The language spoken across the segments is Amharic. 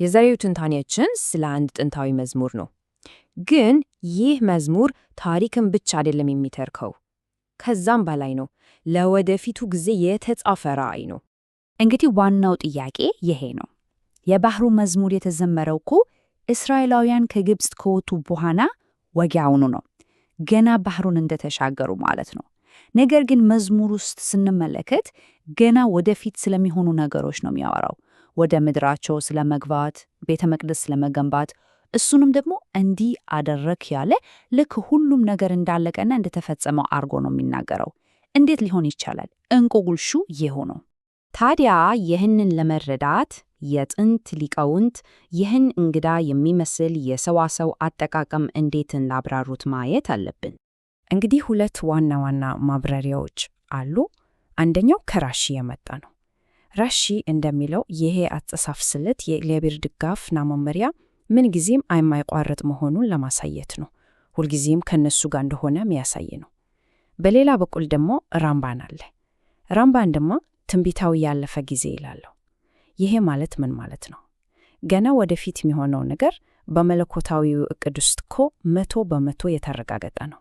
የዛሬው ትንታኔያችን ስለ አንድ ጥንታዊ መዝሙር ነው። ግን ይህ መዝሙር ታሪክን ብቻ አይደለም የሚተርከው፣ ከዛም በላይ ነው። ለወደፊቱ ጊዜ የተጻፈ ራዕይ ነው። እንግዲህ ዋናው ጥያቄ ይሄ ነው። የባህሩ መዝሙር የተዘመረው እኮ እስራኤላውያን ከግብፅ ከወጡ በኋላ ወዲያውኑ ነው፣ ገና ባህሩን እንደተሻገሩ ማለት ነው። ነገር ግን መዝሙር ውስጥ ስንመለከት ገና ወደፊት ስለሚሆኑ ነገሮች ነው የሚያወራው። ወደ ምድራቸው ስለመግባት፣ ቤተ መቅደስ ስለመገንባት፣ እሱንም ደግሞ እንዲህ አደረክ ያለ ልክ ሁሉም ነገር እንዳለቀና እንደተፈጸመው አርጎ ነው የሚናገረው። እንዴት ሊሆን ይቻላል? እንቆቅልሹ ይሄ ነው። ታዲያ ይህንን ለመረዳት የጥንት ሊቃውንት ይህን እንግዳ የሚመስል የሰዋሰው አጠቃቀም እንዴት እንዳብራሩት ማየት አለብን። እንግዲህ ሁለት ዋና ዋና ማብራሪያዎች አሉ። አንደኛው ከራሺ የመጣ ነው። ራሺ እንደሚለው ይሄ አጻጻፍ ስልት የእግዚአብሔር ድጋፍና መመሪያ ምንጊዜም የማይቋረጥ መሆኑን ለማሳየት ነው። ሁልጊዜም ከነሱ ጋር እንደሆነ የሚያሳይ ነው። በሌላ በኩል ደግሞ ራምባን አለ። ራምባን ደግሞ ትንቢታዊ ያለፈ ጊዜ ይላለው። ይሄ ማለት ምን ማለት ነው? ገና ወደፊት የሚሆነው ነገር በመለኮታዊው እቅድ ውስጥ እኮ 100% የተረጋገጠ ነው።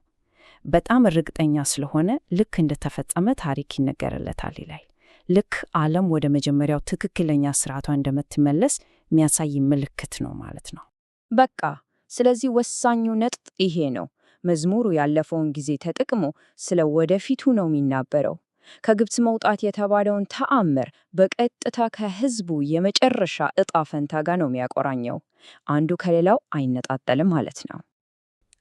በጣም እርግጠኛ ስለሆነ ልክ እንደተፈጸመ ታሪክ ይነገርለታል ይላል። ልክ ዓለም ወደ መጀመሪያው ትክክለኛ ስርዓቷ እንደምትመለስ የሚያሳይ ምልክት ነው ማለት ነው። በቃ ስለዚህ ወሳኙ ነጥብ ይሄ ነው። መዝሙሩ ያለፈውን ጊዜ ተጠቅሞ ስለ ወደፊቱ ነው የሚናገረው። ከግብፅ መውጣት የተባለውን ተአምር በቀጥታ ከህዝቡ የመጨረሻ ዕጣ ፈንታ ጋር ነው የሚያቆራኘው። አንዱ ከሌላው አይነጣጠልም ማለት ነው።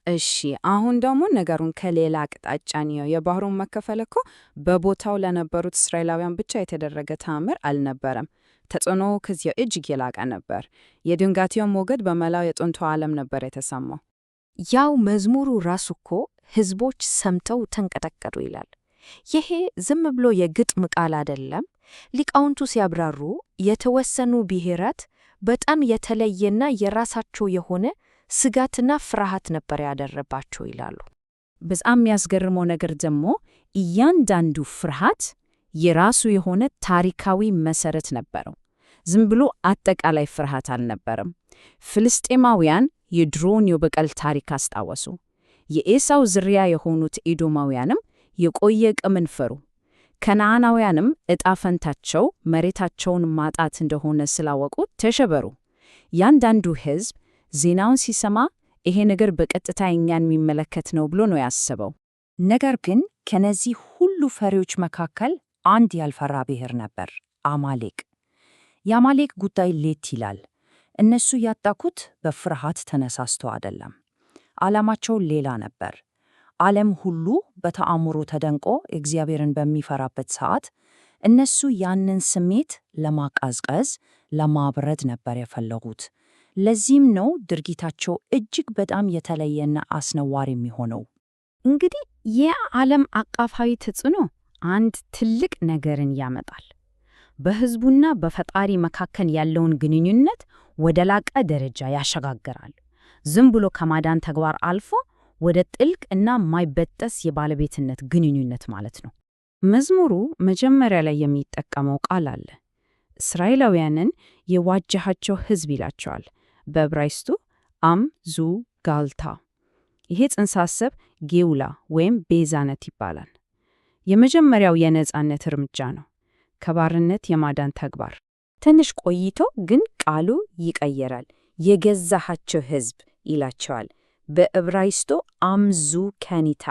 እሺ፣ አሁን ደግሞ ነገሩን ከሌላ አቅጣጫ ነው። የባህሩን መከፈል እኮ በቦታው ለነበሩት እስራኤላውያን ብቻ የተደረገ ተአምር አልነበረም። ተጽዕኖው ከዚያ እጅግ የላቀ ነበር። የድንጋጤው ሞገድ በመላው የጥንቱ ዓለም ነበር የተሰማው። ያው መዝሙሩ ራሱ እኮ ህዝቦች ሰምተው ተንቀጠቀጡ ይላል። ይሄ ዝም ብሎ የግጥም ቃል አይደለም። ሊቃውንቱ ሲያብራሩ የተወሰኑ ብሔራት በጣም የተለየና የራሳቸው የሆነ ስጋትና ፍርሃት ነበር ያደረባቸው ይላሉ። በጣም የሚያስገርመው ነገር ደግሞ እያንዳንዱ ፍርሃት የራሱ የሆነ ታሪካዊ መሰረት ነበረው። ዝም ብሎ አጠቃላይ ፍርሃት አልነበረም። ፍልስጤማውያን የድሮን የበቀል ታሪክ አስታወሱ። የኤሳው ዝርያ የሆኑት ኤዶማውያንም የቆየ ቂምን ፈሩ። ከነዓናውያንም ዕጣ ፈንታቸው መሬታቸውን ማጣት እንደሆነ ስላወቁ ተሸበሩ። ያንዳንዱ ሕዝብ ዜናውን ሲሰማ ይሄ ነገር በቀጥታ እኛን የሚመለከት ነው ብሎ ነው ያሰበው። ነገር ግን ከነዚህ ሁሉ ፈሪዎች መካከል አንድ ያልፈራ ብሔር ነበር፣ አማሌቅ። የአማሌቅ ጉዳይ ሌት ይላል። እነሱ ያጣኩት በፍርሃት ተነሳስቶ አይደለም። ዓላማቸው ሌላ ነበር። ዓለም ሁሉ በተአምሮ ተደንቆ እግዚአብሔርን በሚፈራበት ሰዓት እነሱ ያንን ስሜት ለማቀዝቀዝ፣ ለማብረድ ነበር የፈለጉት። ለዚህም ነው ድርጊታቸው እጅግ በጣም የተለየና አስነዋሪ የሚሆነው። እንግዲህ የዓለም አቀፋዊ ተጽዕኖ አንድ ትልቅ ነገርን ያመጣል። በሕዝቡና በፈጣሪ መካከል ያለውን ግንኙነት ወደ ላቀ ደረጃ ያሸጋግራል። ዝም ብሎ ከማዳን ተግባር አልፎ ወደ ጥልቅ እና ማይበጠስ የባለቤትነት ግንኙነት ማለት ነው። መዝሙሩ መጀመሪያ ላይ የሚጠቀመው ቃል አለ። እስራኤላውያንን የዋጀሃቸው ሕዝብ ይላቸዋል። በዕብራይስጡ አም ዙ ጋልታ። ይሄ ጽንሰ ሐሳብ ጌውላ ወይም ቤዛነት ይባላል። የመጀመሪያው የነጻነት እርምጃ ነው፣ ከባርነት የማዳን ተግባር። ትንሽ ቆይቶ ግን ቃሉ ይቀየራል። የገዛሃቸው ሕዝብ ይላቸዋል። በዕብራይስጡ አምዙ ከኒታ።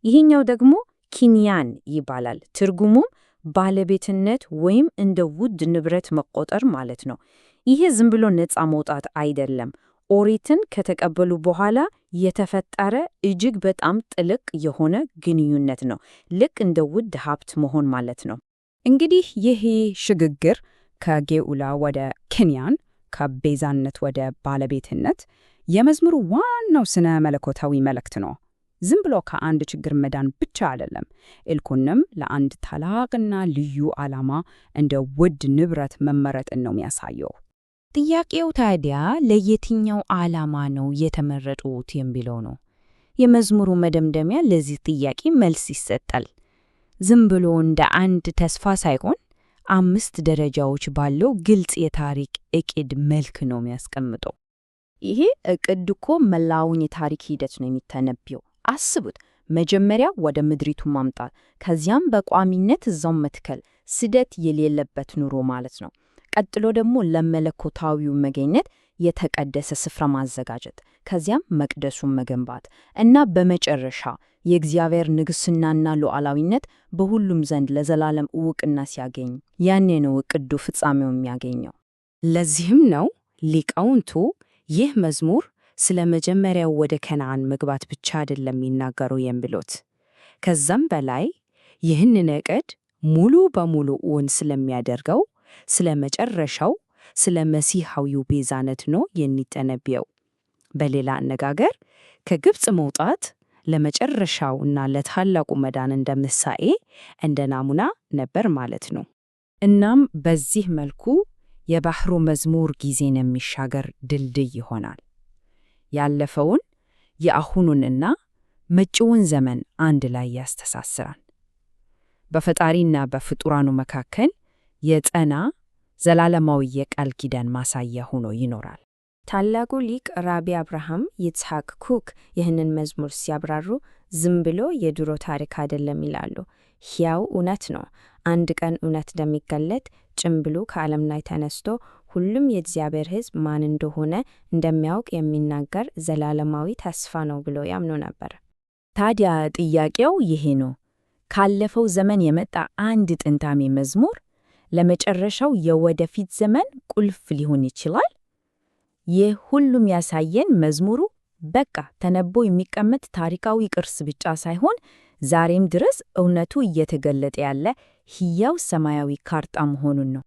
ይህኛው ደግሞ ኪንያን ይባላል። ትርጉሙም ባለቤትነት ወይም እንደ ውድ ንብረት መቆጠር ማለት ነው። ይሄ ዝም ብሎ ነፃ መውጣት አይደለም። ኦሪትን ከተቀበሉ በኋላ የተፈጠረ እጅግ በጣም ጥልቅ የሆነ ግንኙነት ነው። ልክ እንደ ውድ ሀብት መሆን ማለት ነው። እንግዲህ ይሄ ሽግግር ከጌኡላ ወደ ኪንያን፣ ከቤዛነት ወደ ባለቤትነት የመዝሙሩ ዋናው ስነ መለኮታዊ መልእክት ነው። ዝም ብሎ ከአንድ ችግር መዳን ብቻ አይደለም፣ ይልቁንም ለአንድ ታላቅና ልዩ ዓላማ እንደ ውድ ንብረት መመረጥን ነው የሚያሳየው። ጥያቄው ታዲያ ለየትኛው ዓላማ ነው የተመረጡት የሚለው ነው። የመዝሙሩ መደምደሚያ ለዚህ ጥያቄ መልስ ይሰጣል። ዝም ብሎ እንደ አንድ ተስፋ ሳይሆን 5 ደረጃዎች ባለው ግልጽ የታሪክ ዕቅድ መልክ ነው የሚያስቀምጠው። ይሄ ዕቅድ እኮ መላውን የታሪክ ሂደት ነው የሚተነብየው። አስቡት፣ መጀመሪያ ወደ ምድሪቱ ማምጣት፣ ከዚያም በቋሚነት እዛው መትከል፣ ስደት የሌለበት ኑሮ ማለት ነው። ቀጥሎ ደግሞ ለመለኮታዊው መገኘት የተቀደሰ ስፍራ ማዘጋጀት፣ ከዚያም መቅደሱን መገንባት እና በመጨረሻ የእግዚአብሔር ንግሥናና ሉዓላዊነት በሁሉም ዘንድ ለዘላለም ዕውቅና ሲያገኝ ያኔ ነው ዕቅዱ ፍጻሜው የሚያገኘው። ለዚህም ነው ሊቃውንቱ ይህ መዝሙር ስለ መጀመሪያው ወደ ከነዓን መግባት ብቻ አይደለም የሚናገሩ የሚሉት። ከዛም በላይ ይህንን ዕቅድ ሙሉ በሙሉ እውን ስለሚያደርገው ስለ መጨረሻው ስለ መሲሐዊው ቤዛነት ነው የሚተነብየው። በሌላ አነጋገር ከግብፅ መውጣት ለመጨረሻው እና ለታላቁ መዳን እንደ ምሳሌ እንደ ናሙና ነበር ማለት ነው። እናም በዚህ መልኩ የባሕሩ መዝሙር ጊዜን የሚሻገር ድልድይ ይሆናል። ያለፈውን የአሁኑንና መጪውን ዘመን አንድ ላይ ያስተሳስራል። በፈጣሪና በፍጡራኑ መካከል የጸና ዘላለማዊ የቃል ኪዳን ማሳያ ሆኖ ይኖራል። ታላቁ ሊቅ ራቢ አብርሃም ይስሐቅ ኩክ ይህንን መዝሙር ሲያብራሩ ዝም ብሎ የድሮ ታሪክ አይደለም ይላሉ። ሕያው እውነት ነው። አንድ ቀን እውነት እንደሚገለጥ ጭምብሉ ከዓለም ላይ ተነስቶ ሁሉም የእግዚአብሔር ሕዝብ ማን እንደሆነ እንደሚያውቅ የሚናገር ዘላለማዊ ተስፋ ነው ብሎ ያምኑ ነበር። ታዲያ ጥያቄው ይሄ ነው። ካለፈው ዘመን የመጣ አንድ ጥንታዊ መዝሙር ለመጨረሻው የወደፊት ዘመን ቁልፍ ሊሆን ይችላል? ይህ ሁሉም ያሳየን መዝሙሩ በቃ ተነቦ የሚቀመጥ ታሪካዊ ቅርስ ብቻ ሳይሆን ዛሬም ድረስ እውነቱ እየተገለጠ ያለ ሕያው ሰማያዊ ካርታ መሆኑን ነው።